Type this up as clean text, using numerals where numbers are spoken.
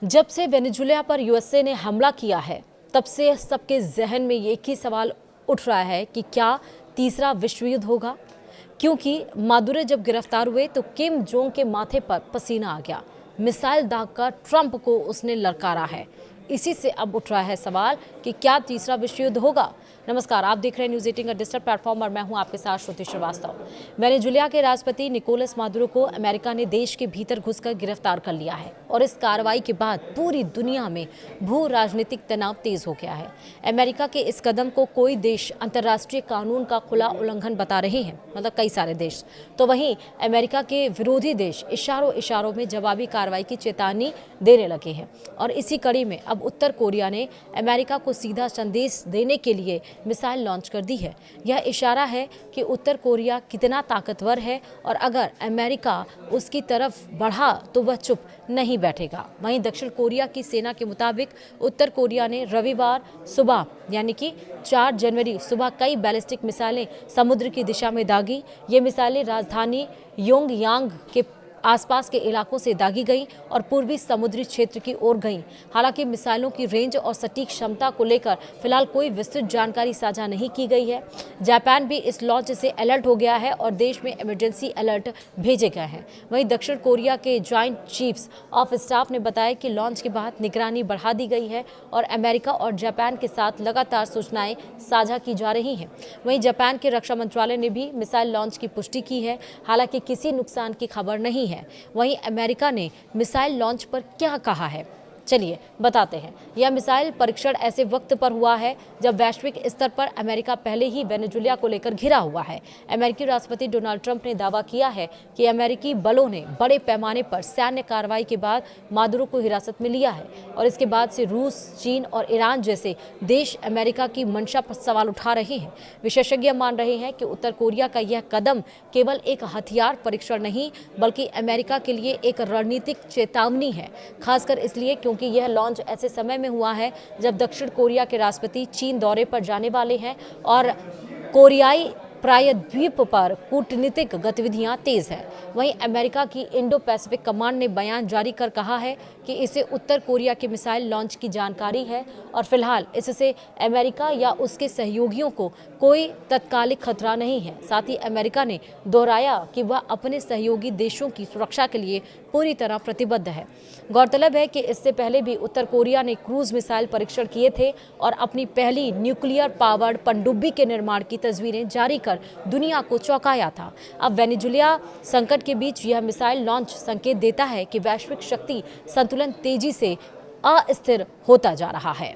जब से वेनेजुएला पर यूएसए ने हमला किया है, तब से सबके जहन में एक ही सवाल उठ रहा है कि क्या तीसरा विश्व युद्ध होगा। क्योंकि मादुरो जब गिरफ्तार हुए तो किम जोंग के माथे पर पसीना आ गया। मिसाइल दागकर ट्रंप को उसने ललकारा है। इसी से अब उठ रहा है सवाल कि क्या तीसरा विश्व युद्ध होगा। नमस्कार, आप देख रहे हैं न्यूज़ 18 का डिजिटल प्लेटफॉर्म और मैं हूं आपके साथ श्रुति श्रीवास्तव। वेनेजुएला के राष्ट्रपति निकोलस मादुरो को अमेरिका ने देश के भीतर घुसकर गिरफ्तार कर लिया है और इस कार्रवाई के बाद पूरी दुनिया में भू राजनीतिक तनाव तेज हो गया है। अमेरिका के इस कदम को कोई देश अंतर्राष्ट्रीय कानून का खुला उल्लंघन बता रहे हैं, मतलब कई सारे देश। तो वहीं अमेरिका के विरोधी देश इशारों इशारों में जवाबी कार्रवाई की चेतावनी देने लगे हैं और इसी कड़ी में अब उत्तर कोरिया ने अमेरिका को सीधा संदेश देने के लिए मिसाइल लॉन्च कर दी है। यह इशारा है कि उत्तर कोरिया कितना ताकतवर है और अगर अमेरिका उसकी तरफ बढ़ा तो वह चुप नहीं बैठेगा। वहीं दक्षिण कोरिया की सेना के मुताबिक उत्तर कोरिया ने रविवार सुबह यानी कि 4 जनवरी सुबह कई बैलिस्टिक मिसाइलें समुद्र की दिशा में दागी। ये मिसाइलें राजधानी योंगयांग के आसपास के इलाकों से दागी गई और पूर्वी समुद्री क्षेत्र की ओर गई। हालांकि मिसाइलों की रेंज और सटीक क्षमता को लेकर फिलहाल कोई विस्तृत जानकारी साझा नहीं की गई है। जापान भी इस लॉन्च से अलर्ट हो गया है और देश में इमरजेंसी अलर्ट भेजे गए हैं। वहीं दक्षिण कोरिया के जॉइंट चीफ्स ऑफ स्टाफ ने बताया कि लॉन्च के बाद निगरानी बढ़ा दी गई है और अमेरिका और जापान के साथ लगातार सूचनाएं साझा की जा रही हैं। वहीं जापान के रक्षा मंत्रालय ने भी मिसाइल लॉन्च की पुष्टि की है, हालांकि किसी नुकसान की खबर नहीं है। वहीं अमेरिका ने मिसाइल लॉन्च पर क्या कहा है, चलिए बताते हैं। यह मिसाइल परीक्षण ऐसे वक्त पर हुआ है जब वैश्विक स्तर पर अमेरिका पहले ही वेनेजुएला को लेकर घिरा हुआ है। अमेरिकी राष्ट्रपति डोनाल्ड ट्रंप ने दावा किया है कि अमेरिकी बलों ने बड़े पैमाने पर सैन्य कार्रवाई के बाद मादुरो को हिरासत में लिया है और इसके बाद से रूस, चीन और ईरान जैसे देश अमेरिका की मंशा पर सवाल उठा रहे हैं। विशेषज्ञ मान रहे हैं कि उत्तर कोरिया का यह कदम केवल एक हथियार परीक्षण नहीं बल्कि अमेरिका के लिए एक रणनीतिक चेतावनी है, खासकर इसलिए क्योंकि यह लॉन्च ऐसे समय में हुआ है जब दक्षिण कोरिया के राष्ट्रपति चीन दौरे पर जाने वाले हैं और कोरियाई प्रायद्वीप पर कूटनीतिक गतिविधियां तेज है। वहीं अमेरिका की इंडो पैसिफिक कमांड ने बयान जारी कर कहा है कि इसे उत्तर कोरिया के मिसाइल लॉन्च की जानकारी है और फिलहाल इससे अमेरिका या उसके सहयोगियों को कोई तत्कालिक खतरा नहीं है। साथ ही अमेरिका ने दोहराया कि वह अपने सहयोगी देशों की सुरक्षा के लिए पूरी तरह प्रतिबद्ध है। गौरतलब है कि इससे पहले भी उत्तर कोरिया ने क्रूज मिसाइल परीक्षण किए थे और अपनी पहली न्यूक्लियर पावर्ड पनडुब्बी के निर्माण की तस्वीरें जारी कर दुनिया को चौंकाया था। अब वेनेजुएला संकट के बीच यह मिसाइल लॉन्च संकेत देता है कि वैश्विक शक्ति संतुलन तेजी से अस्थिर होता जा रहा है।